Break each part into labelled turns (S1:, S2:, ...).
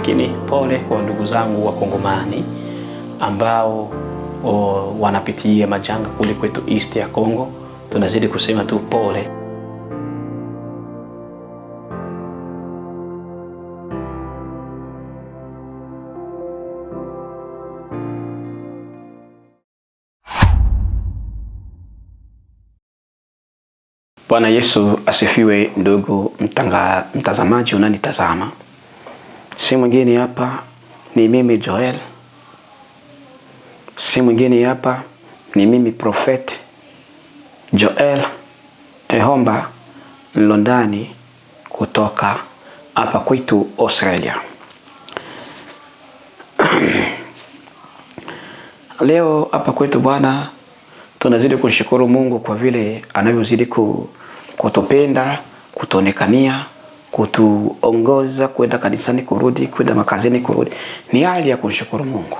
S1: Lakini pole kwa ndugu zangu wa Kongomani ambao wanapitia majanga kule kwetu East ya Kongo. Tunazidi kusema tu pole. Bwana Yesu asifiwe. Ndugu mtazamaji unanitazama, si mwingine hapa ni mimi Joel, si mwingine hapa ni mimi Prophet Joel Ehomba Londani kutoka hapa kwetu Australia. Leo hapa kwetu Bwana tunazidi kushukuru Mungu kwa vile anavyozidi kutupenda, kutuonekania, kutuongoza kwenda kanisani kurudi, kwenda makazini kurudi. Ni hali ya kushukuru Mungu.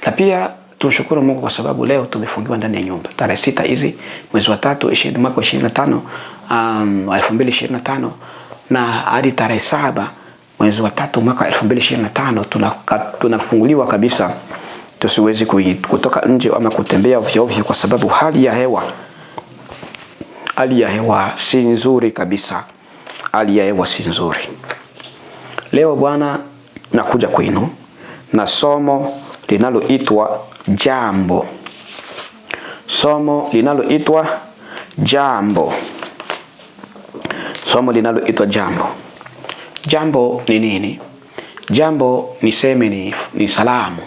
S1: Na pia tunashukuru Mungu kwa sababu leo tumefungiwa ndani ya nyumba. Tarehe 6 hizi mwezi wa 3 mwaka 25 2025 na hadi tarehe 7 mwezi wa 3 mwaka 2025 tunafunguliwa kabisa. Tusiwezi kutoka nje ama kutembea ovyo ovyo kwa sababu hali ya hewa si nzuri kabisa. Hali ya hewa si nzuri. Leo Bwana nakuja kwenu na somo linaloitwa jambo. Somo linaloitwa jambo. Somo linaloitwa jambo. Jambo ni nini? Jambo niseme ni salamu.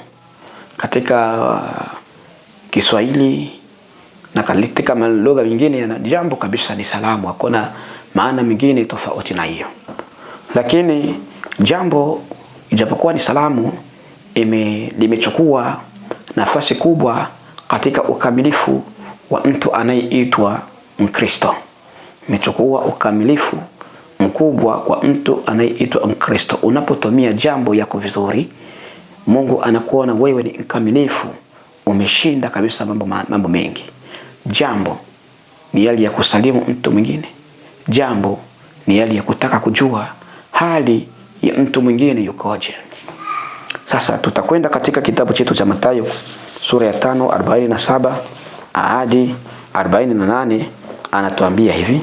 S1: Katika Kiswahili na katika lugha nyingine ya jambo kabisa ni salamu. Hakuna maana mingine tofauti na hiyo. Lakini jambo ijapokuwa ni salamu limechukua nafasi kubwa katika ukamilifu wa mtu anayeitwa Mkristo. Imechukua ukamilifu mkubwa kwa mtu anayeitwa Mkristo. Unapotumia jambo yako vizuri, Mungu anakuona wewe ni mkamilifu, umeshinda kabisa mambo mengi. Jambo ni hali ya kusalimu mtu mwingine. Jambo ni hali ya kutaka kujua hali ya mtu mwingine yukoje. Sasa tutakwenda katika kitabu chetu cha Mathayo sura ya 5:47 hadi 48. Anatuambia hivi,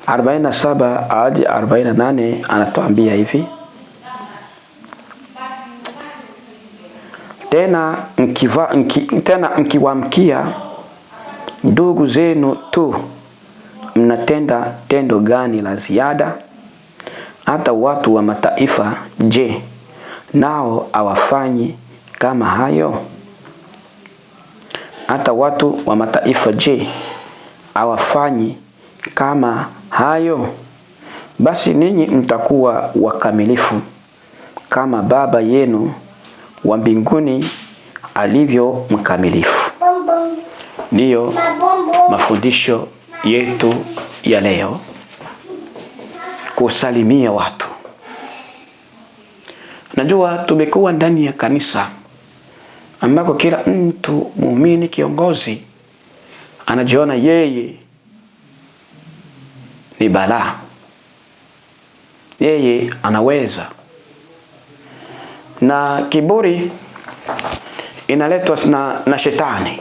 S1: 47 hadi 48 anatuambia hivi: Tena mkiwaamkia ndugu zenu tu, mnatenda tendo gani la ziada? Hata watu wa mataifa, je, nao hawafanyi kama hayo? Hata watu wa mataifa, je, hawafanyi kama hayo? Basi ninyi mtakuwa wakamilifu kama Baba yenu wa mbinguni alivyo mkamilifu. Ndiyo mafundisho yetu ya leo, kusalimia watu. Najua tumekuwa ndani ya kanisa ambako kila mtu muumini kiongozi anajiona yeye ni balaa, yeye anaweza. Na kiburi inaletwa na shetani.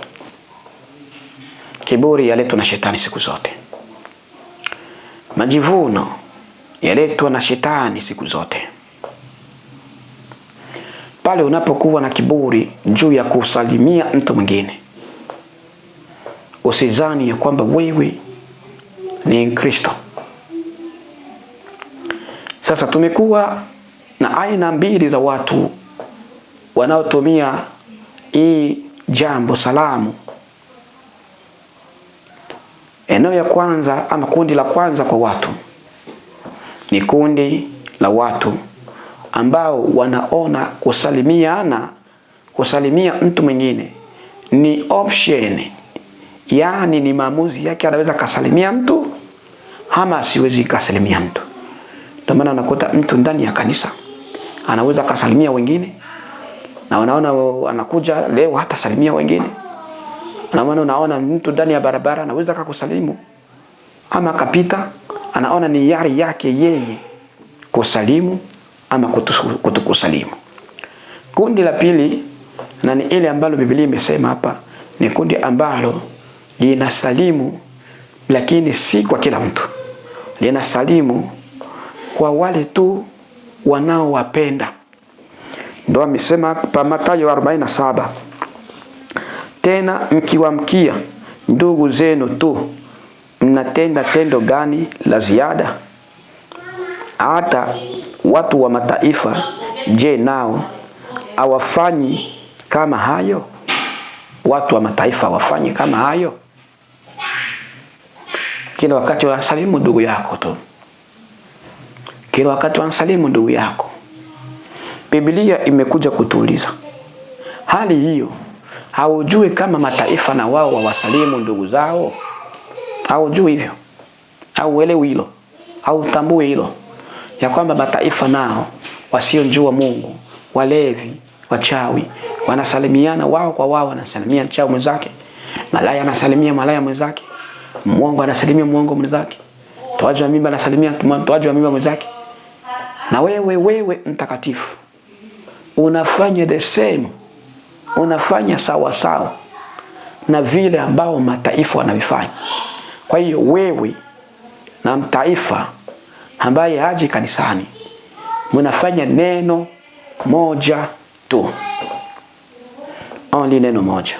S1: Kiburi yaletwa na shetani siku zote. Majivuno yaletwa na shetani siku zote. Pale unapokuwa na kiburi juu ya kusalimia mtu mwingine, usizani ya kwamba wewe ni Mkristo. Sasa tumekuwa na aina mbili za watu wanaotumia hii jambo salamu. Eneo ya kwanza ama kundi la kwanza kwa watu ni kundi la watu ambao wanaona kusalimia mtu mwingine ni option, yani ni maamuzi yake. Anaweza kasalimia mtu ama asiwezi kasalimia mtu. Ndio maana unakuta mtu ndani ya kanisa anaweza kasalimia wengine, na unaona anakuja leo hata salimia wengine. Na maana unaona mtu ndani ya barabara anaweza kukusalimu ama kapita, anaona ni yari yake yeye kusalimu ama kutokusalimu. Kundi la pili, na ni ile ambalo Biblia imesema hapa, ni kundi ambalo linasalimu lakini si kwa kila mtu. Linasalimu kwa wale tu wanaowapenda. Ndio amesema pa Mathayo 47, tena mkiwamkia ndugu zenu tu, mnatenda tendo gani la ziada? Hata watu wa mataifa, je, nao hawafanyi kama hayo? Watu wa mataifa hawafanyi kama hayo? Kila wakati wanasalimu ndugu yako tu, kila wakati wanasalimu ndugu yako. Biblia imekuja kutuuliza hali hiyo, haujui kama mataifa na wao wawasalimu ndugu zao? Haujui hivyo? Hauelewi hilo? Hautambui hilo ya kwamba mataifa nao wasiojua Mungu, walevi, wachawi, wanasalimiana wao kwa wao, wanasalimia mchawi mwenzake, malaya anasalimia malaya mwenzake, mwongo anasalimia mwongo mwenzake, toaji wa mimba anasalimia toaji wa mimba mwenzake. Na wewe mtakatifu unafanya the same, unafanya sawa sawa na vile ambao mataifa wanavifanya. Kwa hiyo wewe na mtaifa ambaye haji kanisani mnafanya neno moja tu, only neno moja.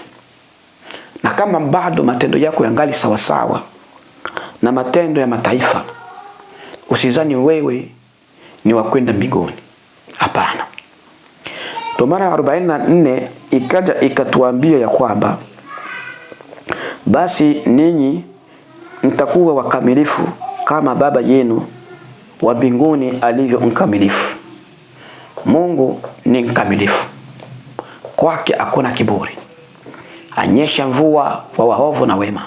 S1: Na kama bado matendo yako yangali sawa sawa na matendo ya mataifa, usizani wewe ni wa kwenda mbinguni. Hapana. Tomara 44 ikaja ikatuambia ya kwamba basi ninyi mtakuwa wakamilifu kama Baba yenu wa mbinguni alivyo mkamilifu. Mungu ni mkamilifu, kwake hakuna kiburi. Anyesha mvua wa waovu na wema,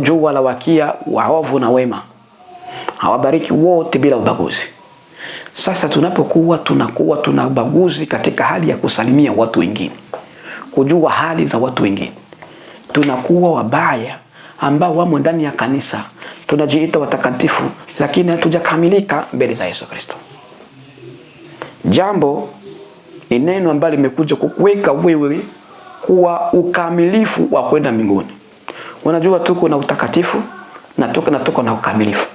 S1: jua la wakia waovu na wema, hawabariki wote bila ubaguzi. Sasa tunapokuwa tuna ubaguzi katika hali ya kusalimia watu wengine, kujua hali za watu wengine, tunakuwa wabaya ambao wamo ndani ya kanisa, tunajiita watakatifu lakini hatujakamilika mbele za Yesu Kristo. Jambo ni neno ambalo limekuja kukuweka wewe kuwa ukamilifu wa kwenda mbinguni. Unajua tuko na utakatifu na tuko na ukamilifu.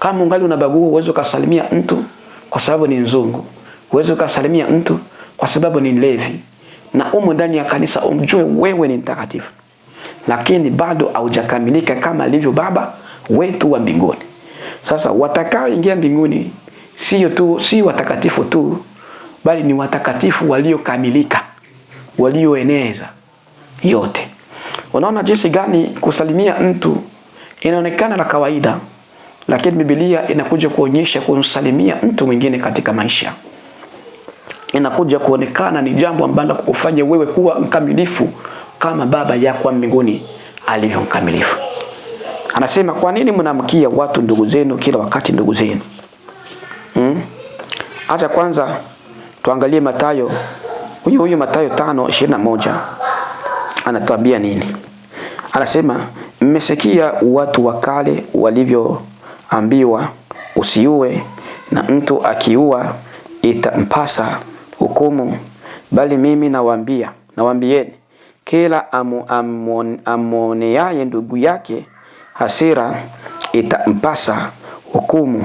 S1: Kama ungali unabagua, uwezo kusalimia mtu kwa sababu ni mzungu, uwezo kusalimia mtu kwa sababu ni mlevi, na umo ndani ya kanisa umjue wewe ni mtakatifu, lakini bado haujakamilika kama alivyo Baba wetu wa mbinguni. Sasa watakao ingia mbinguni si watakatifu tu, bali ni watakatifu waliokamilika, walioeneza yote. Unaona jinsi gani kusalimia mtu inaonekana la kawaida, lakini Biblia inakuja kuonyesha kumsalimia mtu mwingine katika maisha inakuja kuonekana ni jambo ambalo kukufanya wewe kuwa mkamilifu kama Baba yako wa mbinguni alivyo mkamilifu. Anasema, kwa nini mnamkia watu ndugu zenu kila wakati ndugu zenu? Acha kwanza tuangalie Mathayo. Huyu Mathayo 5:21 anatuambia nini? Anasema, mmesikia watu wa kale walivyoambiwa, usiue, na mtu akiua itampasa hukumu. Bali mimi nawaambieni, kila amoneaye ndugu yake hasira itampasa hukumu,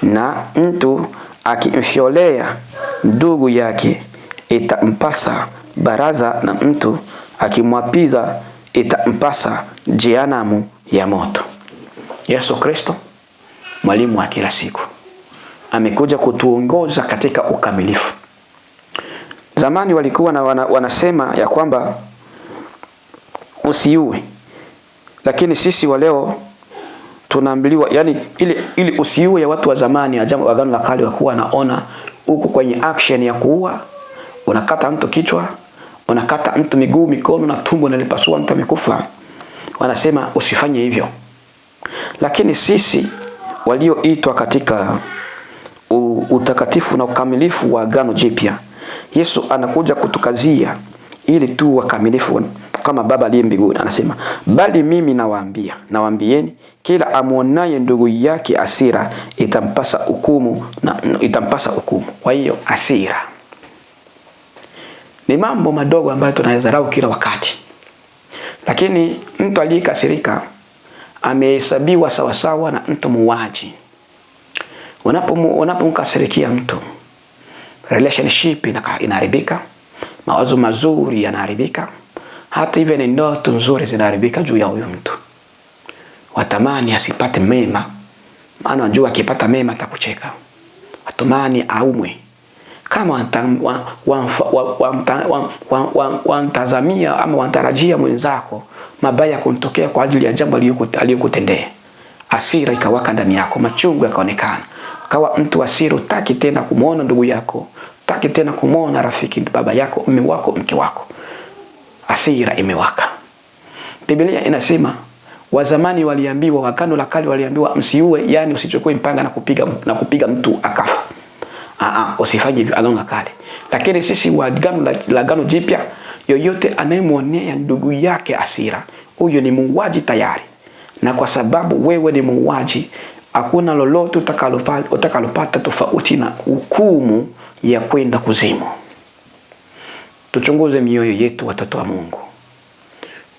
S1: na mtu akimfyolea ndugu yake itampasa baraza, na mtu akimwapiza itampasa jehanamu ya moto. Yesu Kristo, mwalimu wa kila siku, amekuja kutuongoza katika ukamilifu. Zamani walikuwa wanasema ya kwamba usiue, lakini sisi wa leo tunaambiliwa, yani ili usiue ya watu wa zamani, Agano la Kale, wakuwa naona huko kwenye action ya kuua, unakata mtu kichwa, unakata mtu miguu, mikono na tumbo, na lipasua mtu amekufa. Wanasema usifanye hivyo. Lakini sisi walioitwa katika utakatifu na ukamilifu wa Agano Jipya, Yesu anakuja kutukazia ili tu wakamilifu kama Baba aliye mbinguni. Anasema, bali mimi nawaambieni, kila amuonaye ndugu yake hasira itampasa hukumu. Kwa hiyo hasira ni mambo madogo ambayo tunayadharau kila wakati, lakini mtu aliyekasirika amehesabiwa sawasawa na mtu muuaji. Unapomkasirikia mtu, relationship inaharibika, mawazo mazuri yanaharibika, hata even ndoto nzuri zinaharibika juu ya huyo mtu. Watamani asipate mema, maana unajua akipata mema atakucheka. Watamani aumwe, kama wantazamia ama wantarajia mwenzako mabaya kuntokea kwa ajili ya jambo aliyokutendea. Hasira ikawaka ndani yako, machungu yakaonekana. Kawa mtu hasira, utaki tena kumuona ndugu yako, utaki tena kumuona rafiki, baba yako, mume wako, mke wako. Hasira imewaka. Biblia inasema wazamani waliambiwa, Agano la Kale waliambiwa msiue, yani usichukue mpanga na kupiga mtu akafa. Usifanye hivyo Agano la Kale. Lakini sisi wa Agano Jipya, yoyote anayemuonea ndugu yake hasira, huyo ni muuaji tayari. Na kwa sababu wewe ni muuaji, hakuna lolote utakalopata tofauti na hukumu ya kwenda kuzimu. Tuchunguze mioyo yetu, watoto wa Mungu.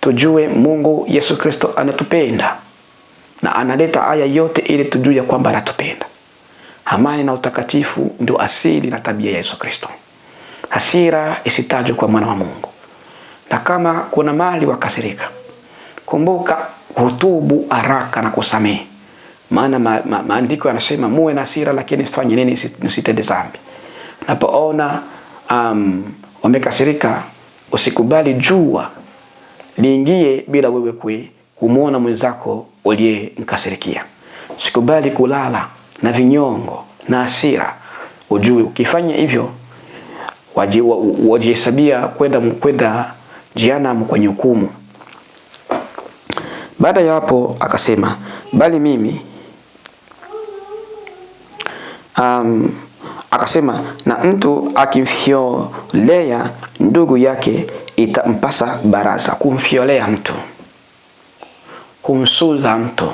S1: Tujue Mungu Yesu Kristo anatupenda na analeta haya yote ili tujue kwamba anatupenda. Amani na utakatifu ndio asili na tabia ya Yesu Kristo. Hasira isitajwe kwa mwana wa Mungu. Na kama kuna mahali wakasirika, kumbuka kutubu haraka na kusamehe. Maana maandiko yanasema muwe na hasira lakini msifanye nini? Msitende dhambi. Unapoona wamekasirika, usikubali jua liingie bila wewe kumuona mwenzako uliyemkasirikia. Usikubali kulala na vinyongo na hasira. Ujue ukifanya hivyo wajihesabia kwenda jehanamu kwenye hukumu. Baada ya hapo akasema, bali mimi akasema, na mtu akimfiolea ndugu yake itampasa baraza. Kumfiolea mtu, kumsuza mtu,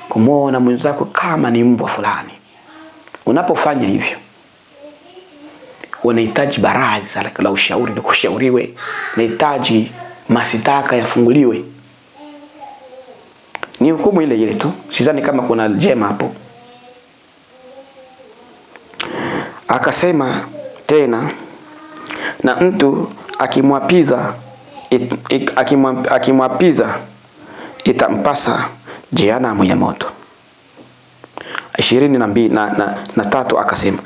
S1: kumuona mwenzako kama ni mbwa fulani. Unapofanya hivyo unahitaji baraza la ushauri, na kushauriwe, unahitaji masitaka yafunguliwe. Ni hukumu ile ile tu, sidhani kama kuna jema hapo. Akasema tena, na mtu akimwapiza itampasa jehanamu ya moto. 22 akasema,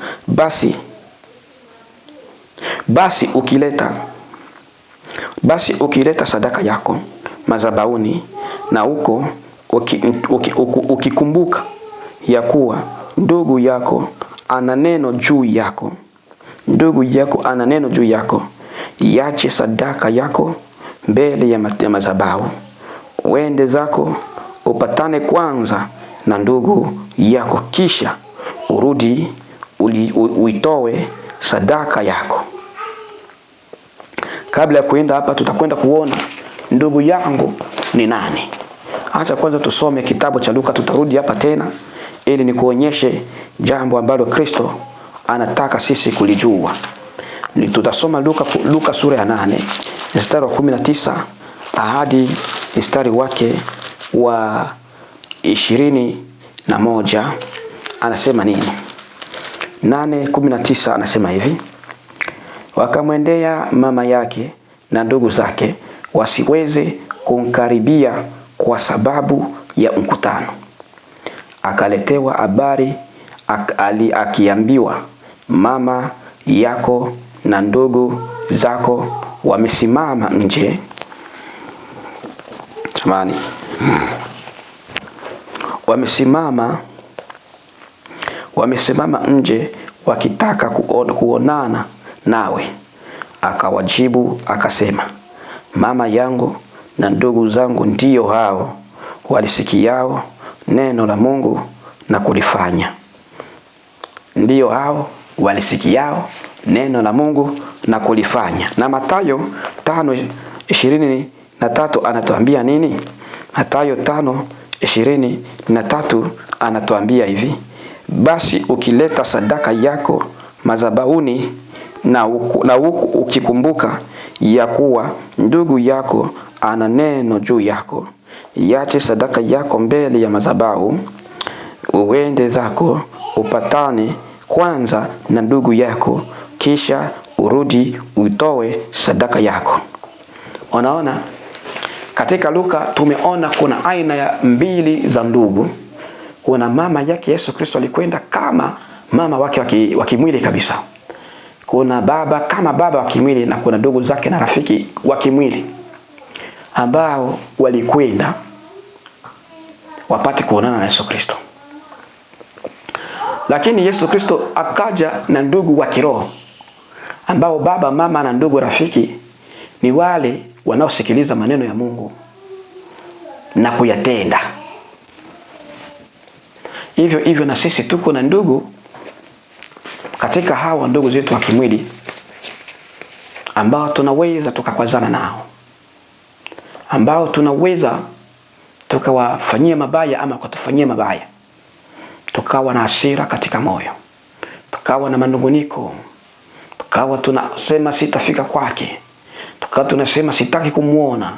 S1: basi ukileta sadaka yako madhabahuni, na huko ukikumbuka ya kuwa ndugu yako ana neno juu yako, iache sadaka yako mbele ya madhabahu, uende zako upatane kwanza na ndugu yako, kisha urudi uitoe sadaka yako. Kabla ya kuenda hapa, tutakwenda kuona ndugu yangu ni nani. Acha kwanza tusome kitabu cha Luka, tutarudi hapa tena ili nikuonyeshe jambo ambalo Kristo anataka sisi kulijua. Tutasoma Luka sura ya 8 mstari wa 19 hadi mstari wake wa 21. Anasema nini? 8:19 anasema hivi: wakamwendea mama yake na ndugu zake wasiweze kumkaribia kwa sababu ya mkutano. Akaletewa habari akiambiwa, mama yako na ndugu zako wamesimama nje. Samani. Wamesimama nje wakitaka kuonana nawe. Akawajibu akasema, mama yangu na ndugu zangu ndio hao walisikiao neno la Mungu na kulifanya. Ndio hao walisikiao neno la Mungu na kulifanya. Na Mathayo 5:23 anatuambia nini? Mathayo 5:23 anatuambia hivi: basi ukileta sadaka yako madhabahuni na huku ukikumbuka ya kuwa ndugu yako ana neno juu yako, iache sadaka yako mbele ya madhabahu, uende zako upatane kwanza na ndugu yako, kisha urudi utoe sadaka yako. Unaona, katika Luka tumeona kuna aina ya mbili za ndugu. Kuna mama yake Yesu Kristo alikwenda kama mama wake wa kimwili kabisa. Kuna baba kama baba wa kimwili, na kuna ndugu zake na rafiki wa kimwili ambao walikwenda wapate kuonana na Yesu Kristo. Lakini Yesu Kristo akaja na ndugu wa kiroho ambao baba, mama na ndugu rafiki ni wale wanaosikiliza maneno ya Mungu na kuyatenda. Hivyo na sisi tuko na ndugu katika hawa ndugu zetu wa kimwili ambao tunaweza tukakwazana nao, ambao tunaweza tukawafanyia mabaya ama kutufanyia mabaya, tukawa na hasira katika moyo, tukawa na manunguniko, tukawa tunasema sitafika kwake, tukawa tunasema sitaki kumuona,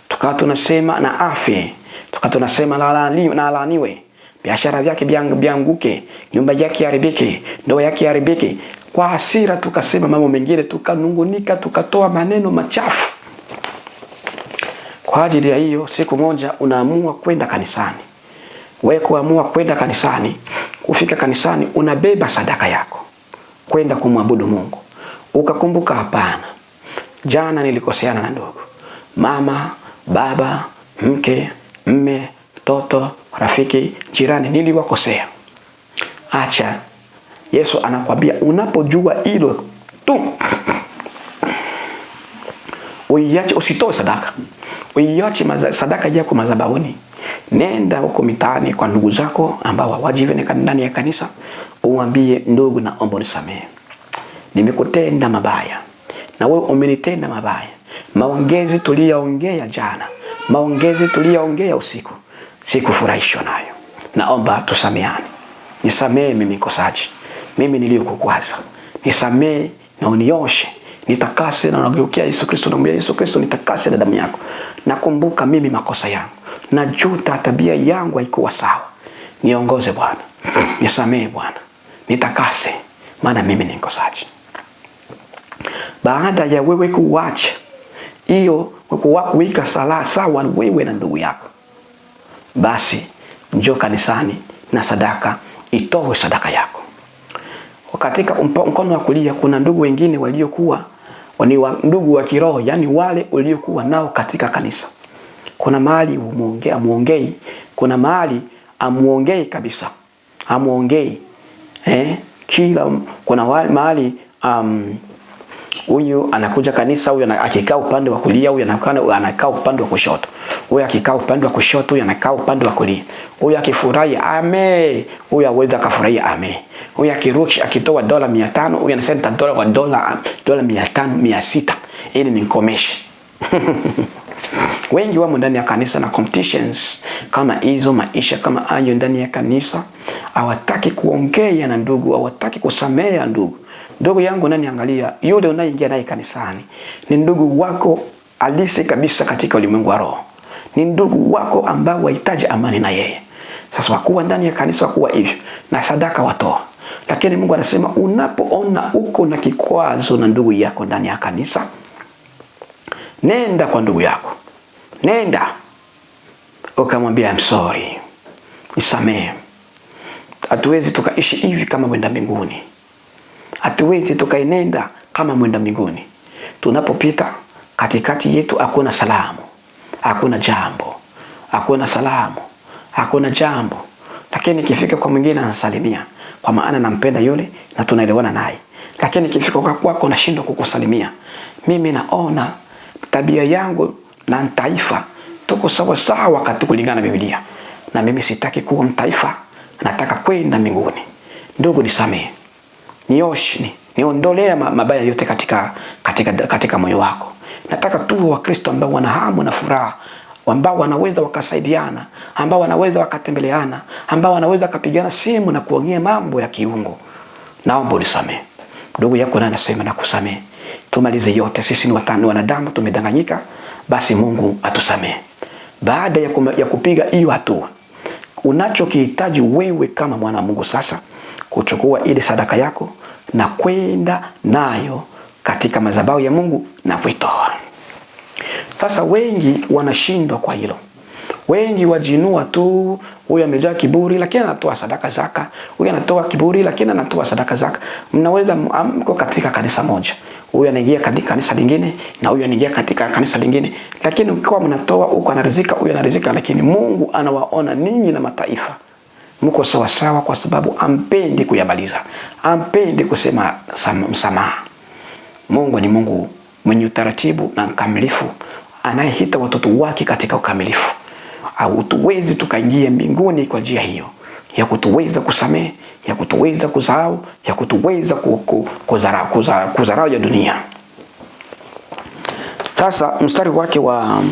S1: tukawa tunasema na afe, tukawa tunasema na alaniwe, biashara yake bianguke, nyumba yake haribike, ndoa yake haribike. Kwa hasira tukasema mambo mengine, tukanungunika, tukatoa maneno machafu. Kwa ajili ya hiyo, siku moja unaamua kwenda kanisani. Wewe kuamua kwenda kanisani, kufika kanisani unabeba sadaka yako kwenda kumwabudu Mungu. Ukakumbuka, hapana, jana nilikoseana na ndugu, mama, baba, mke, mme, mtoto, rafiki, jirani, niliwakosea. Acha. Yesu anakuambia unapojua hilo tu, uiache, usitoe sadaka. Uiache sadaka yako madhabahuni. Nenda huko mitaani kwa ndugu zako ambao hawajiweka ndani ya kanisa, uambie, ndugu, naomba unisamehe, nimekutenda mabaya na wewe umenitenda mabaya. Maongezi tuliyoongea jana, maongezi tuliyoongea usiku, sikufurahishwa nayo. Naomba tusameane. Nisamehe mimi mkosaji, mimi niliyokukwaza. Nisamehe na unioshe, nitakase, na nageukia Yesu Kristo, namwambia Yesu Kristo, nitakase na damu yako. Nakumbuka mimi makosa yangu, najuta tabia yangu haikuwa sawa. Niongoze Bwana, nisamehe Bwana, nitakase, maana mimi ni mkosaji. Baada ya wewe kuacha hiyo, kuweka sawa wewe na ndugu yako, basi njoo kanisani na sadaka, itoe sadaka yako. Katika mkono wa kulia kuna ndugu wengine waliokuwa ni ndugu wa kiroho, yani wale waliokuwa nao katika kanisa. Kuna mahali amuongei, kuna mahali amuongei kabisa, amuongei kuna mahali huyu anakuja kanisa, huyu akikaa upande wa kulia, huyu anakaa upande wa kushoto, huyu akikaa upande wa kushoto, huyu anakaa upande wa kulia. Huyu akifurahi ame, huyu aweza kafurahi ame. Huyu akiruki akitoa $500, huyu anasema nitatoa kwa $500, $600 ili nikomeshe. Wengi wamo ndani ya kanisa na competitions kama hizo, maisha kama hayo ndani ya kanisa. Hawataki kuongea na ndugu, hawataki kusamea ndugu. Ndugu yangu, nani angalia, yule unayeingia naye kanisani ni ndugu wako halisi kabisa katika ulimwengu wa roho. Ni ndugu wako ambao wahitaji amani na yeye. Sasa wakuwa ndani ya kanisa, wakuwa hivyo na sadaka watoa. Lakini Mungu anasema unapoona uko na kikwazo na ndugu yako ndani ya kanisa, nenda kwa ndugu yako. Nenda ukamwambia I'm sorry, nisamehe. Hatuwezi tukaishi hivi kama mwenda mbinguni. Hatuwezi tukaenenda kama mwenda mbinguni. Tunapopita katikati yetu hakuna salamu, hakuna jambo, hakuna salamu, hakuna jambo. Lakini ikifika kwa mwingine anasalimia, kwa maana nampenda yule na tunaelewana naye. Lakini ikifika kwa kwako nashindwa kukusalimia. Mimi naona tabia yangu na taifa tuko sawa sawa katika kulingana na Biblia. Na mimi sitaki kuwa mtaifa, nataka kwenda mbinguni. Ndugu, nisamehe. Nioshni, niondolea mabaya yote katika moyo wako. Nataka tuwe Wakristo ambao wana hamu na furaha, ambao wanaweza wakasaidiana, ambao wanaweza wakatembeleana, ambao wanaweza wakapigana simu na kuongea mambo ya kiungu. Naomba unisamehe. Ndugu yako na anasema na kusamehe. Tumalize yote, sisi ni wanadamu, tumedanganyika, basi Mungu atusamehe. Baada ya kupiga hiyo hatua, unachokihitaji wewe kama mwana wa Mungu sasa, kuchukua ile sadaka yako na kwenda nayo katika madhabahu ya Mungu na kuitoa. Sasa wengi wanashindwa kwa hilo. Wengi wajinua tu, huyu amejaa kiburi lakini anatoa sadaka zaka, huyu anatoa kiburi lakini anatoa sadaka zaka. Mnaweza mko katika kanisa moja, huyu anaingia katika kanisa lingine na huyu anaingia katika kanisa lingine, lakini ukiwa mnatoa huko anarizika, huyu anarizika, lakini Mungu anawaona ninyi na mataifa mko sawa sawa, kwa sababu ampendi kuyabaliza, ampendi kusema msamaha. Mungu ni Mungu mwenye utaratibu na mkamilifu, anayehita watoto wake katika ukamilifu. Au tuwezi tukaingia mbinguni kwa njia hiyo ya kutuweza kusamehe, ya kutuweza kusahau, ya kutuweza kudharau ya dunia. Sasa mstari wake wa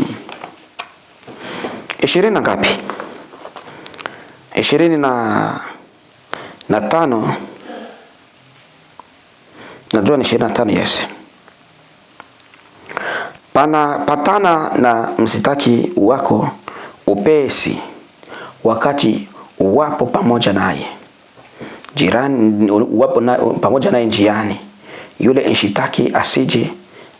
S1: 20 na ngapi? 25. Najua ni 25, yes. Patana na msitaki wako upesi wakati wapo pamoja naye jirani, wapo pamoja naye njiani, yule mshitaki asije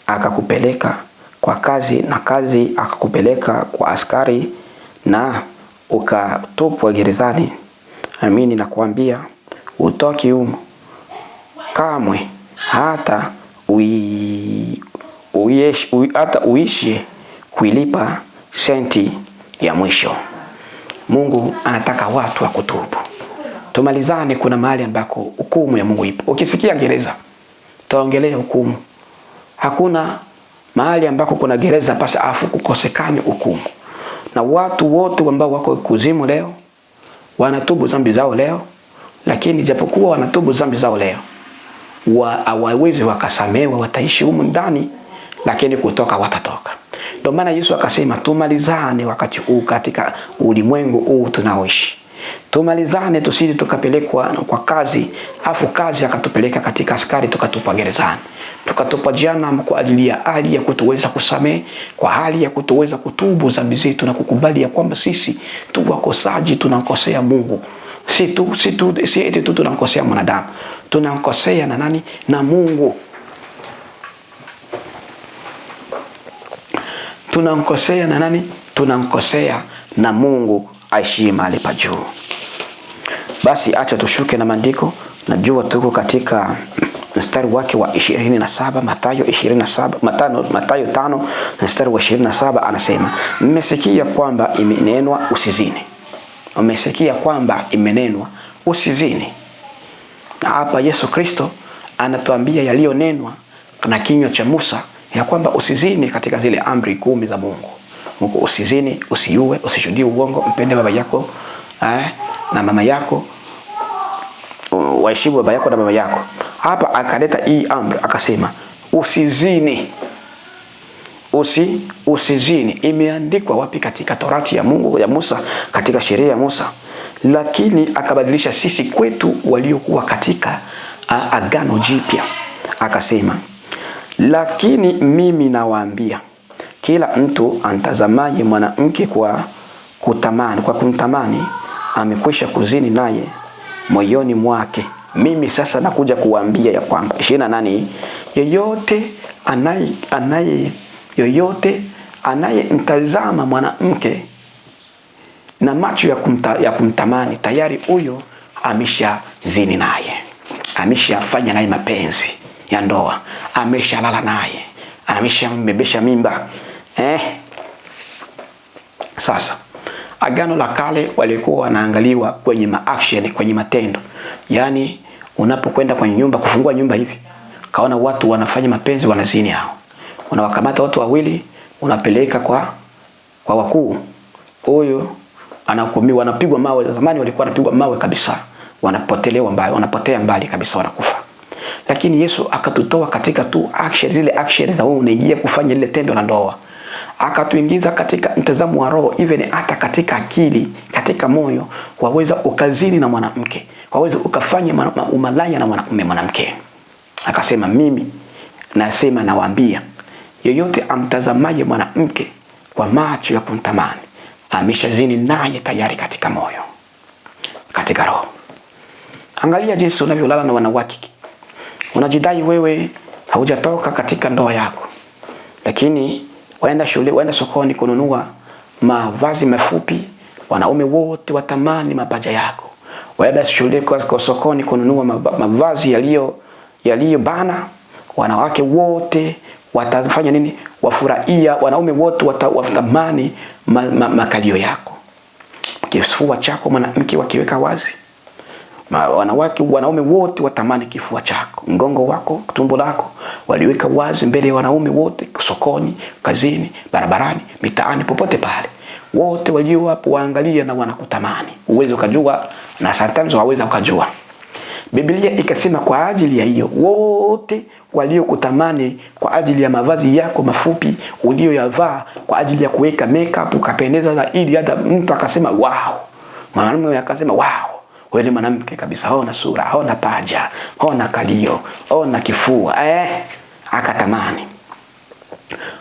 S1: akakupeleka kwa kazi na kazi akakupeleka kwa askari na ukatupwa gerezani. Amini nakuambia, utoki humo kamwe, hata uishi kuilipa senti ya mwisho. Mungu anataka watu wa kutubu. Tumalizane, kuna mahali ambako hukumu ya Mungu ipo. Ukisikia gereza, taongelea hukumu. Hakuna mahali ambako kuna gereza pasi afu kukosekane hukumu. Na watu wote ambao wako kuzimu leo wanatubu dhambi zao leo, lakini japokuwa wanatubu dhambi zao leo, hawawezi wakasamehewa, wataishi humu ndani, lakini kutoka watatoka. Ndio maana Yesu akasema tumalizane wakati huu katika ulimwengu huu tunaoishi. Tumalizane tusije tukapelekwa kwa kazi, afu kazi akatupeleka katika askari tukatupa gerezani. Tukatupa jehanamu kwa ajili ya hali ya kutuweza kusamehe, kwa hali ya kutuweza kutubu dhambi zetu na kukubali ya kwamba sisi tu wakosaji, tunamkosea Mungu. Si eti tu tunamkosea mwanadamu. Tunamkosea na nani? Na Mungu. Tunamkosea na nani? Tunamkosea na Mungu aishie mahali pa juu. Basi acha tushuke na maandiko. Najua tuko katika mstari wake wa 27, Mathayo 27, Mathayo 5 mstari wa 27 anasema, mmesikia kwamba imenenwa usizini. Mmesikia kwamba imenenwa usizini. Na hapa Yesu Kristo anatuambia yaliyonenwa na kinywa cha Musa ya kwamba usizini katika zile amri 10 za Mungu. Mungu, usizini, usiue, usishuhudie uongo, mpende baba yako na mama yako, waheshimu baba yako na mama yako. Hapa akaleta hii amri akasema usizini. Usizini imeandikwa wapi? Katika Torati ya Mungu ya Musa, katika sheria ya Musa. Lakini akabadilisha sisi kwetu waliokuwa katika Agano Jipya. Akasema, lakini mimi nawaambia, kila mtu antazamaye mwanamke kwa kumtamani amekwisha kuzini naye moyoni mwake. Mimi sasa nakuja kuwaambia ya kwamba 28, yoyote anayemtazama mwanamke na macho ya kumtamani, tayari huyo ameshazini naye, ameshafanya naye mapenzi ya ndoa, ameshalala naye, ameshambebesha mimba. Sasa Agano la Kale walikuwa wanaangaliwa kwenye action, kwenye matendo. Yaani unapokwenda kwenye nyumba, kufungua nyumba hivi, kaona watu wanafanya mapenzi, wanazini hao, unawakamata watu wawili, unapeleka kwa wakuu. Huyo anahukumiwa, wanapigwa mawe. Zamani walikuwa wanapigwa mawe kabisa, wanapotea mbali kabisa, wanakufa. lakini Yesu akatutoa katika tu action, zile action za wewe unaingia kufanya ile tendo la ndoa. Akatuingiza katika mtazamo wa roho, even hata katika akili, katika moyo, waweza ukazini na mwanamke, waweza ukafanya umalaya na mwanamke. Akasema mimi nasema nawaambia, yeyote amtazamaye mwanamke kwa macho ya kumtamani ameshazini naye tayari katika moyo, katika roho. Angalia jinsi unavyolala na wanawake. Unajidai wewe haujatoka katika ndoa yako, lakini waenda shule, waenda sokoni kununua mavazi mafupi, wanaume wote watamani mapaja yako. Waenda shule kwa sokoni kununua mavazi yaliyo bana, wanawake wote watafanya nini? Wafurahia, wanaume wote watamani makalio yako. Kifua chako mwanamke wakiweka wazi, wanaume wote watamani kifua chako. Mgongo wako, tumbo lako waliweka wazi mbele ya wanaume wote, sokoni, kazini, barabarani, mitaani, popote pale. Wote walio hapo waangalia na wanakutamani. Uwezo ukajua na sometimes waweza ukajua. Biblia ikasema kwa ajili ya hiyo wote waliokutamani, kwa ajili ya mavazi yako mafupi uliyoyavaa, kwa ajili ya kuweka makeup ukapendeza, na ili hata mtu akasema wow. Mwanamume akasema wow, wewe ni mwanamke kabisa, hauna sura, hauna paja, hauna kalio, hauna kifua. Akatamani.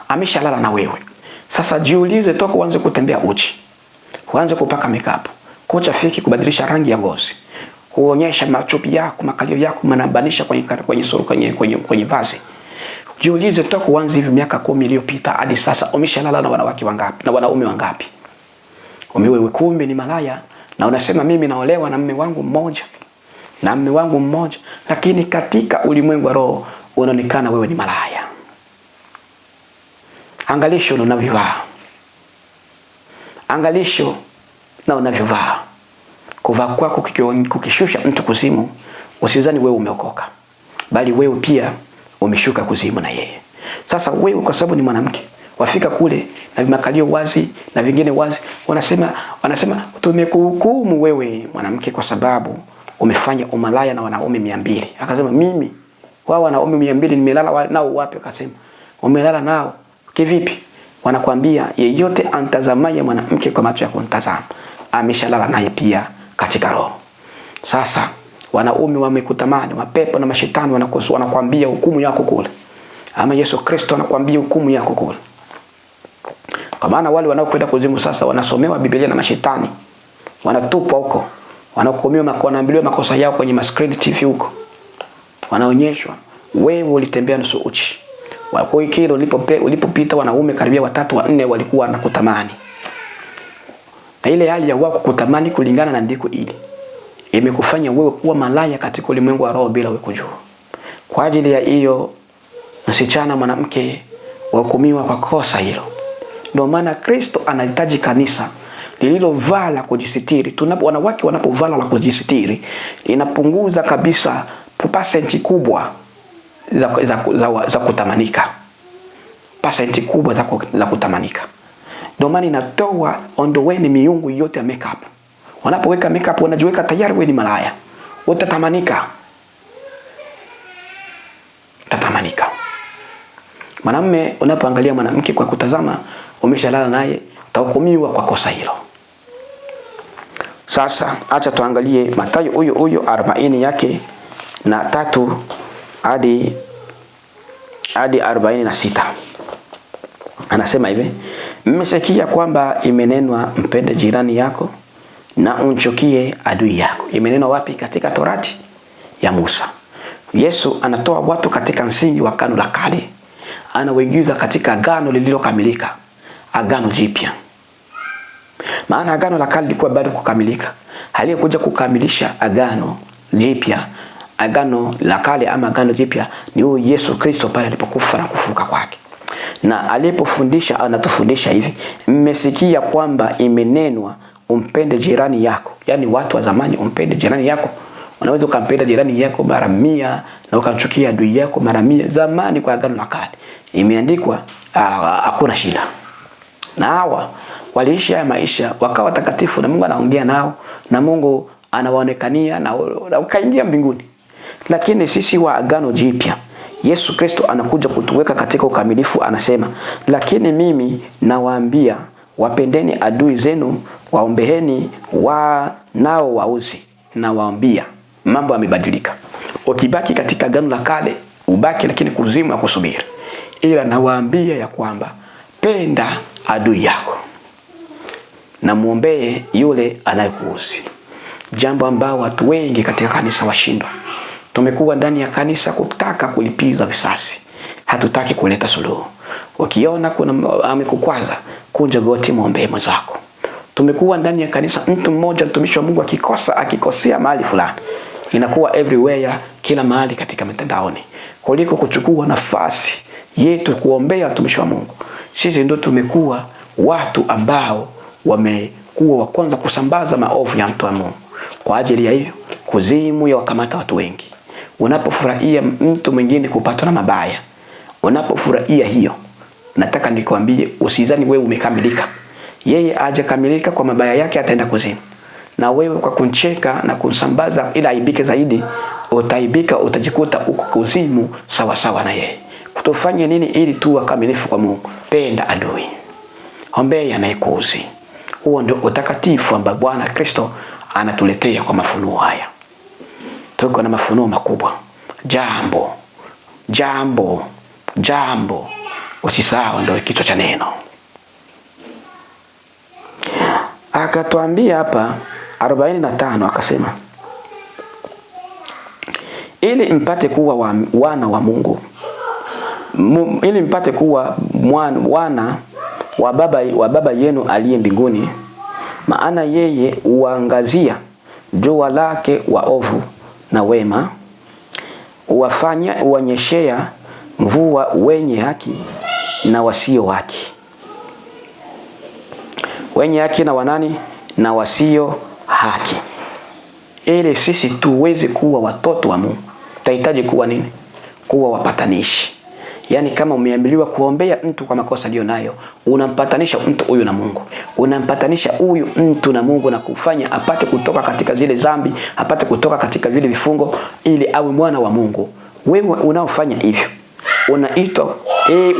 S1: Ameshalala na wewe. Sasa jiulize, toka uanze kutembea uchi, uanze kupaka makeup, kucha fiki, kubadilisha rangi ya ngozi, kuonyesha machupi yako, makalio yako manabanisha kwenye vazi. Jiulize, toka uanze hivi miaka 10 iliyopita hadi sasa umeshalala na wanawake wangapi na wanaume wangapi? Wewe kumbe ni malaya, na unasema mimi naolewa na mume wangu mmoja, lakini katika ulimwengu wa roho unaonekana wewe ni malaya. Angalisho na unavyovaa. Angalisho na unavyovaa. Kuvaa kwako kukishusha mtu kuzimu, usizani wewe umeokoka, bali wewe pia umeshuka kuzimu na yeye. Sasa wewe kwa sababu ni mwanamke, wafika kule na makalio wazi na vingine wazi, wanasema tumekuhukumu wewe mwanamke kwa sababu umefanya umalaya na wanaume 200. Akasema mimi wao wanaume 200 nimelala nao wapi? Akasema umelala nao kivipi? Wanakuambia yeyote antazamaye mwanamke kwa macho ya kumtazama ameshalala naye pia katika roho. Sasa wanaume wamekutamani, mapepo na mashetani wanakuambia hukumu yako kule, ama Yesu Kristo anakuambia hukumu yako kule. Kwa maana wale wanaokwenda kuzimu sasa wanasomewa Biblia na mashetani, wanatupwa huko, wanahukumiwa, wanaambiwa makosa yao kwenye screen TV huko, wanaonyeshwa wewe ulitembea nusu uchi. Kwa hiyo kile ulipopita wanaume karibia 3 4 walikuwa wanakutamani. Na ile hali ya wako kutamani kulingana na ndiko ile imekufanya wewe kuwa malaya katika ulimwengu wa roho bila wewe kujua. Kwa ajili ya hiyo msichana mwanamke wahukumiwa kwa kosa hilo. Ndio maana Kristo anahitaji kanisa lililovaa la kujisitiri. Wanawake wanapovaa la kujisitiri inapunguza kabisa percent kubwa za kutamanika. Percent kubwa za kutamanika. Ndio maana inatoa ondoweni miungu yote ya makeup. Wanapoweka makeup wanajiweka tayari wewe ni malaya. Utatamanika. Mwanamume unapoangalia mwanamke kwa kutazama umeshalala naye, utahukumiwa kwa kosa hilo. Sasa acha tuangalie Mathayo huyo 40 yake na 3 hadi 46. Anasema hivi, mmesikia kwamba imenenwa mpende jirani yako na umchukie adui yako. Imenenwa wapi? Katika Torati ya Musa. Yesu anatoa watu katika msingi wa Agano la Kale, anawaingiza katika agano lililokamilika, agano jipya. Maana agano la kale lilikuwa bado kukamilika. Aliyekuja kukamilisha agano jipya, agano la kale ama agano jipya ni huyo Yesu Kristo pale alipokufa na kufuka kwake. Na alipofundisha anatufundisha hivi, mmesikia kwamba imenenwa umpende jirani yako. Yani watu wa zamani umpende jirani yako. Unaweza ukampenda jirani yako mara 100 na ukamchukia adui yako mara 100. Zamani kwa agano la kale imeandikwa hakuna shida. Na hawa waliishi haya maisha wakawa takatifu, na Mungu anaongea nao, na Mungu anawaonekania na ukaingia mbinguni. Lakini sisi wa Agano Jipya, Yesu Kristo anakuja kutuweka katika ukamilifu. Anasema, lakini mimi nawaambia, wapendeni adui zenu, waombeeni wanao wauzi. Nawaambia, mambo yamebadilika. Ukibaki katika Agano la Kale ubaki, lakini kuzimu ya kusubiri. Ila nawaambia ya kwamba penda adui yako na muombee yule anayekuuzi. Jambo ambao watu wengi katika kanisa washindwa. Tumekuwa ndani ya kanisa kutaka kulipiza visasi, hatutaki kuleta suluhu. Ukiona kuna amekukwaza, kunja goti muombee mwenzako. Tumekuwa ndani ya kanisa, mtu mmoja mtumishi wa Mungu akikosea mahali fulani, inakuwa everywhere, kila mahali katika mitandaoni, kuliko kuchukua nafasi yetu kuombea watumishi wa Mungu. Sisi ndio tumekuwa watu ambao wamekuwa wa kwanza kusambaza maovu ya mtu wa Mungu. Kwa ajili ya hiyo, kuzimu ya wakamata watu wengi. Unapofurahia mtu mwingine kupatwa na mabaya, unapofurahia hiyo, nataka nikwambie, usidhani wewe umekamilika. Yeye aje kamilika, kwa mabaya yake ataenda kuzimu. Na wewe kwa kuncheka na kusambaza ila aibike zaidi, utaibika, utajikuta uko kuzimu sawa sawa na yeye. Kutofanya nini ili tu wakamilifu kwa Mungu? Penda adui, ombea anayekuuzi. Huo ndio utakatifu ambao Bwana Kristo anatuletea kwa mafunuo haya. Tuko na mafunuo makubwa. Jambo. Usisahau, ndio kichwa cha neno. Akatuambia hapa 45, akasema, ili mpate kuwa wana wa Mungu, ili mpate kuwa wana wa baba yenu aliye mbinguni, maana yeye huangazia jua lake waovu na wema, huwanyeshea mvua wenye haki na wasio haki. Wenye haki na wanani? Na wasio haki. Ili sisi tuweze kuwa watoto wa Mungu, tunahitaji kuwa nini? Kuwa wapatanishi. Yani kama umeambiliwa kuombea mtu kwa makosa aliyo nayo, unampatanisha mtu huyu na Mungu. Unampatanisha huyu mtu na Mungu na kufanya apate kutoka katika zile dhambi, apate kutoka katika vile vifungo, ili awe mwana wa Mungu. Wewe unaofanya hivyo unaitwa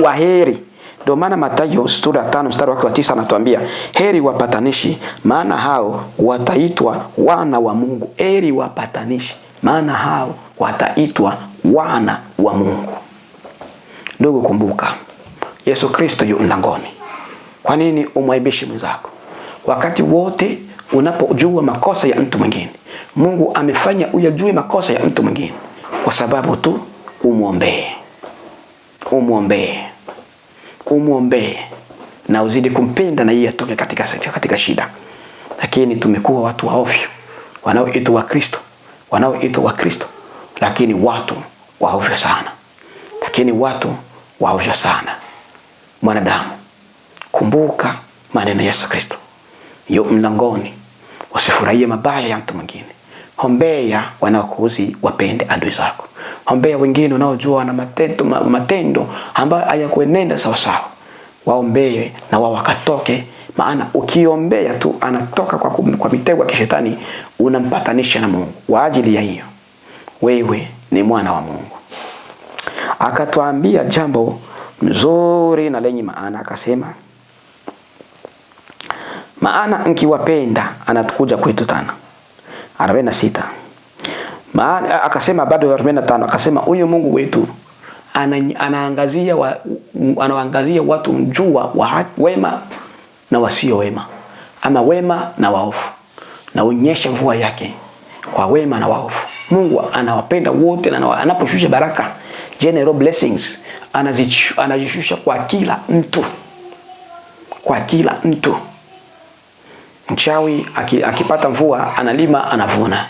S1: waheri. Ndio maana Mathayo sura 5 mstari wake wa 9 anatuambia, heri wapatanishi, maana hao wataitwa wana wa Mungu. Heri wapatanishi, maana hao wataitwa wana wa Mungu. Ndugu, kumbuka, Yesu Kristo yu mlangoni. Kwa nini umwaibishe mwenzako? Wakati wote unapojua makosa ya mtu mwingine, Mungu amefanya uyajue makosa ya mtu mwingine, kwa sababu tu umuombee na uzidi kumpenda na yeye atoke katika shida. Lakini tumekuwa watu waovyo, wanaoitwa wa Kristo, lakini watu waovyo sana. Mwanadamu, kumbuka maneno ya Yesu Kristo, yu mlangoni. Usifurahie mabaya ya mtu mwingine. Ombea wanaokuuzi, wapende adui zako. Ombea wengine unaojua na matendo ambayo hayakuenenda sawa sawa, waombee na wao wakatoke. Maana ukiombea tu anatoka kwa mitego ya kishetani, unampatanisha na Mungu. Kwa ajili ya hiyo, wewe ni mwana wa Mungu. Akatuambia jambo mzuri na lenye maana, akasema, maana mkiwapenda, anatukuja kwetu tena 46. Maana akasema bado 45, akasema huyu Mungu wetu anaangazia watu mjua wa wema na wasio wema, ama wema na waovu, na unyesha mvua yake kwa wema na waovu. Mungu anawapenda wote, na anaposhusha baraka, general blessings, anazishusha kwa kila mtu. Mchawi akipata mvua analima, anavuna.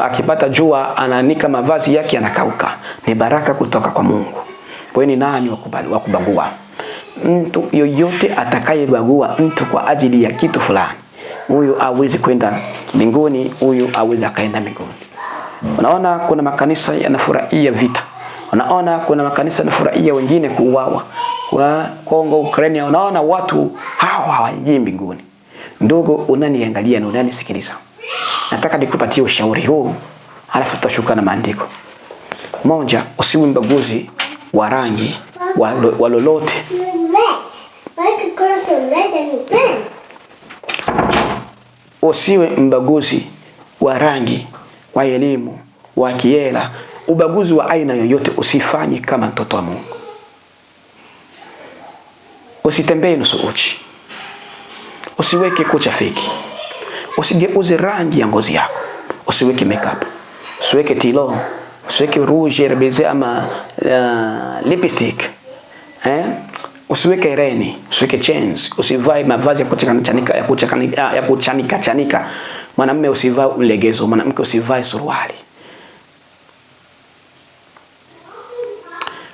S1: Akipata jua anaanika mavazi yake, anakauka. Ni baraka kutoka kwa Mungu. Wewe ni nani wa kubagua? Mtu yoyote atakayebagua mtu kwa ajili ya kitu fulani, huyu hawezi kwenda mbinguni, huyu hawezi akaenda mbinguni. Unaona kuna makanisa yanafurahia vita. Unaona kuna makanisa yanafurahia wengine kuuawa. Kwa Kongo, Ukraine, unaona watu hawa hawaingii mbinguni. Ndugu, unaniangalia na unanisikiliza, nataka nikupatie ushauri huu alafu tutashuka na maandiko. Moja, usiwe mbaguzi wa rangi wa lolote. Usiwe mbaguzi wa rangi, wa elimu, wa kiela. Ubaguzi wa aina yoyote usifanye kama mtoto wa Mungu. Usitembee nusu uchi. Usiweke kucha feki. Usigeuze rangi ya ngozi yako. Usiweke makeup. Usiweke tilo. Usiweke rouge rebeze ama lipstick. Usiweke hereni, usiweke chains, usivae mavazi ya kuchanika. Mwanamume usivae ulegezo, mwanamke usivae suruali.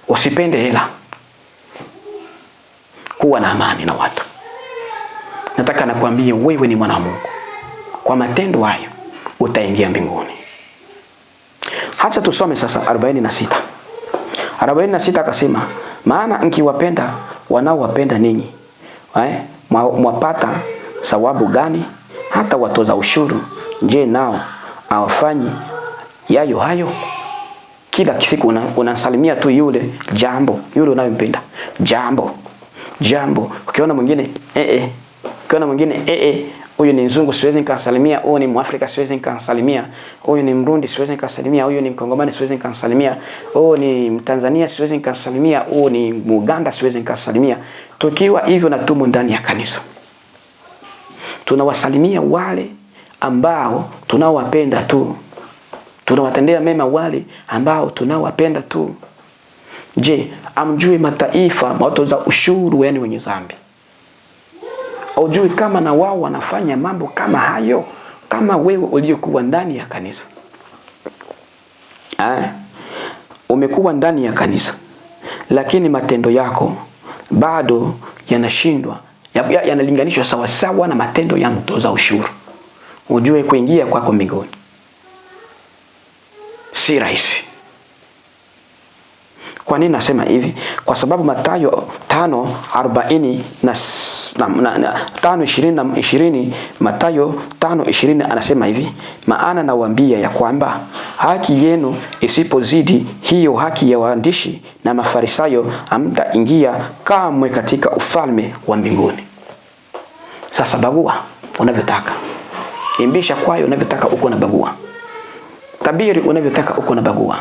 S1: Usipende hela. Kuwa na amani na watu. Nataka nakwambie wewe ni mwana wa Mungu. Kwa matendo hayo utaingia mbinguni. Acha tusome sasa 46. 46 akasema, maana mkiwapenda wanaowapenda ninyi, mwapata sawabu gani? Hata watoza ushuru, je, nao hawafanyi yayo hayo? Kila siku unasalimia tu yule yule unayompenda. Jambo. Ukiona mwingine ukiona mwingine huyu ni mzungu siwezi nikasalimia, huyu ni Mwafrika siwezi nikasalimia, huyu ni Mrundi siwezi nikasalimia, huyu ni Mkongomani siwezi nikasalimia, huyu ni Mtanzania siwezi nikasalimia, huyu ni Muganda siwezi nikasalimia. Tukiwa hivyo na tumo ndani ya kanisa, tunawasalimia wale ambao tunawapenda tu. Tunawatendea mema wale ambao tunawapenda tu. Je, amjui mataifa watoza ushuru yani wenye dhambi? Ujui kama na wao wanafanya mambo kama hayo kama wewe uliokuwa ndani ya kanisa? Umekuwa ndani ya kanisa lakini matendo yako bado yanashindwa, yanalinganishwa sawa sawa na matendo ya mtoza ushuru. Ujue kuingia kwako mbinguni si rahisi. Kwa nini nasema hivi? Kwa sababu Mathayo 5:40 na 5:20, Mathayo 5:20 anasema hivi, maana nawaambia ya kwamba haki yenu isipozidi hiyo haki ya waandishi na Mafarisayo, hamtaingia kamwe katika ufalme wa mbinguni. Sasa bagua unavyotaka, imbisha kwayo unavyotaka, uko na bagua. Tabiri unavyotaka, uko na bagua.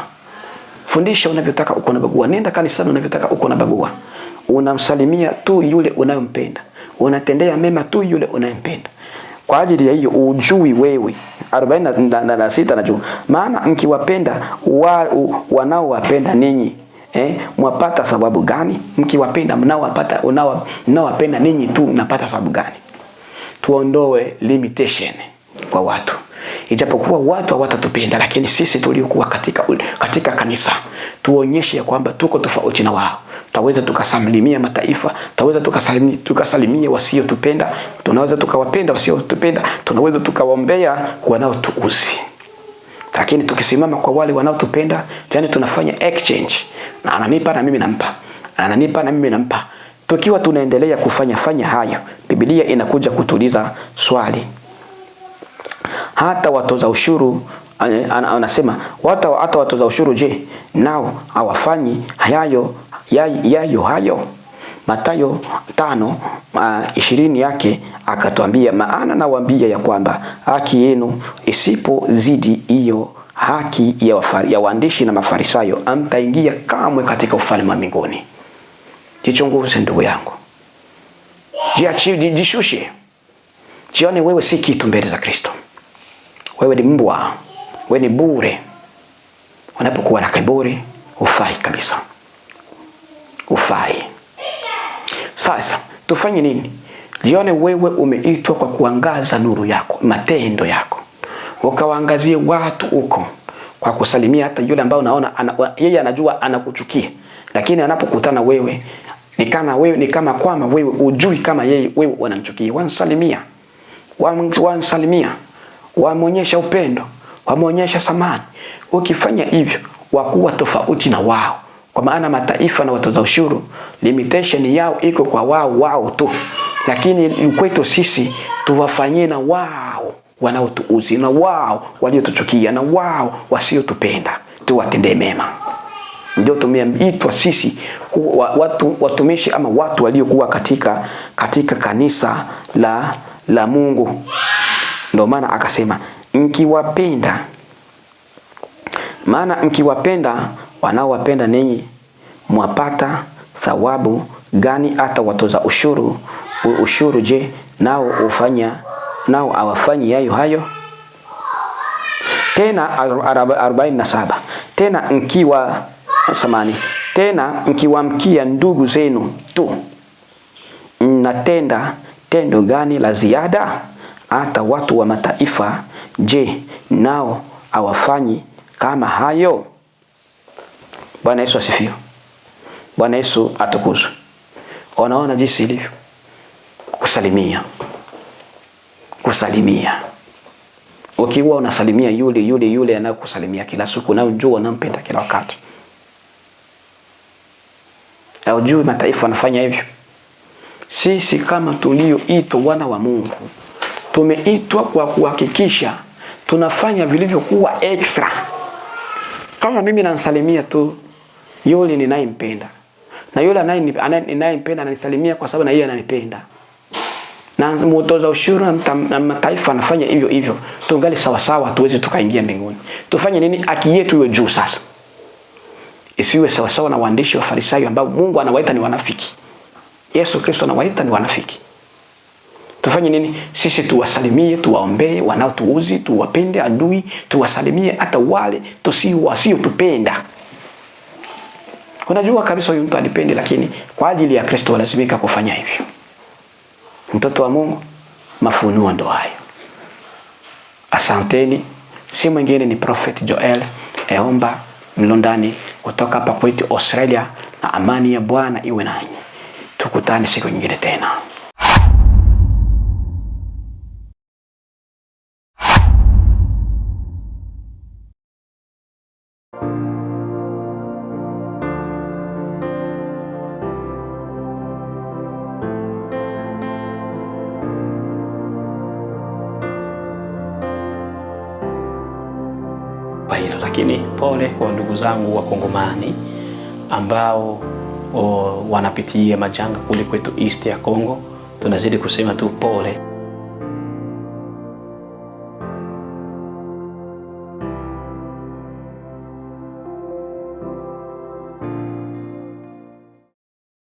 S1: Fundisha unavyotaka, uko na bagua. Nenda kanisani unavyotaka, uko na bagua. Unamsalimia tu yule unayompenda, unatendea mema tu yule unayempenda. Kwa ajili ya hiyo ujui wewe 46 najua, maana mkiwapenda wanaowapenda ninyi, mwapata sababu gani? Mkiwapenda mnaowapenda ninyi tu mnapata sababu gani? Tuondoe limitation kwa watu. Ijapokuwa watu hawatatupenda, lakini sisi tuliokuwa katika kanisa tuonyeshe ya kwamba tuko tofauti na wao. Taweza tukasalimia mataifa, taweza tukasalimia wasiotupenda, tunaweza tukawapenda wasiotupenda, tunaweza tukawaombea wanaotuuzi. Lakini tukisimama kwa wale wanaotupenda, yani tunafanya exchange. Na ananipa na mimi nampa. Ananipa na mimi nampa. Tukiwa tunaendelea kufanya hayo, Biblia inakuja kutuliza swali. Hata watoza ushuru, anasema hata watoza ushuru, je, nao hawafanyi yayo hayo? Mathayo 5:20 yake akatuambia, maana nawaambia ya kwamba haki yenu isipozidi hiyo haki ya waandishi na Mafarisayo, hamtaingia kamwe katika ufalme wa mbinguni. Jichunguze ndugu yangu. Jishushe. Jione wewe si kitu mbele za Kristo. Wewe ni mbwa, wewe ni bure. Unapokuwa na kiburi, hufai kabisa. Hufai. Sasa, tufanye nini? Jione wewe umeitwa kwa kuangaza nuru yako, matendo yako. Ukawaangazie watu huko kwa kusalimia hata yule ambao unaona yeye anajua anakuchukia. Lakini anapokutana wewe ni kama kwamba wewe ujui kama wewe unamchukia. Wansalimia. Wamuonyesha upendo, wamuonyesha samani. Ukifanya hivyo, wakuwa tofauti na wao. Kwa maana mataifa na watoza ushuru, limitation yao iko kwa wao tu. Lakini kwetu sisi tuwafanyie na wanaotuuzi, na wao waliotuchukia, na wao wasiotupenda, tuwatendee mema. Ndio tumeitwa sisi watumishi ama watu waliokuwa katika kanisa la Mungu. Ndio maana akasema mkiwapenda, maana mkiwapenda wanaowapenda ninyi mwapata thawabu gani? Hata watoza ushuru je, nao awafanyi yayo hayo? Tena 47, tena mkiwamkia ndugu zenu tu, mnatenda tendo gani la ziada? Hata watu wa mataifa je, nao awafanyi kama hayo? Bwana Yesu asifiwe. Bwana Yesu atukuzwe. Unaona jinsi ilivyo kusalimia. Ukiwa unasalimia yule anakusalimia kila siku, na unjua unampenda kila wakati. Hujui mataifa wanafanya hivyo. Sisi kama tulioitwa wana wa Mungu, tumeitwa kwa kuhakikisha tunafanya vilivyokuwa extra. Kama mimi namsalimia tu yule ninayempenda, na yule ninayempenda ananisalimia kwa sababu na yeye ananipenda, na mtoza ushuru na mataifa anafanya hivyo hivyo, tungali sawa sawa, tuweze tukaingia mbinguni. Tufanye nini? Haki yetu iwe juu sasa, isiwe sawa sawa na waandishi wa Farisayo ambao Mungu anawaita ni wanafiki. Yesu Kristo anawaita ni wanafiki. Tufanye nini? Sisi tuwasalimie, tuwaombee wanaotuuzi, tuwapende adui, tuwasalimie hata wale wasiotupenda. Unajua kabisa huyu mtu anipendi, lakini kwa ajili ya Kristo lazimika kufanya hivyo. Mtoto wa Mungu, mafunuo ndo hayo. Asanteni. Si mwingine ni Prophet Joel Eomba Mlondani kutoka hapa kwetu Australia, na amani ya Bwana iwe nanyi. Tukutane siku nyingine tena. Hilo, lakini pole kwa ndugu zangu wa Kongomani ambao wanapitia majanga kule kwetu East ya Kongo. Tunazidi kusema tu pole.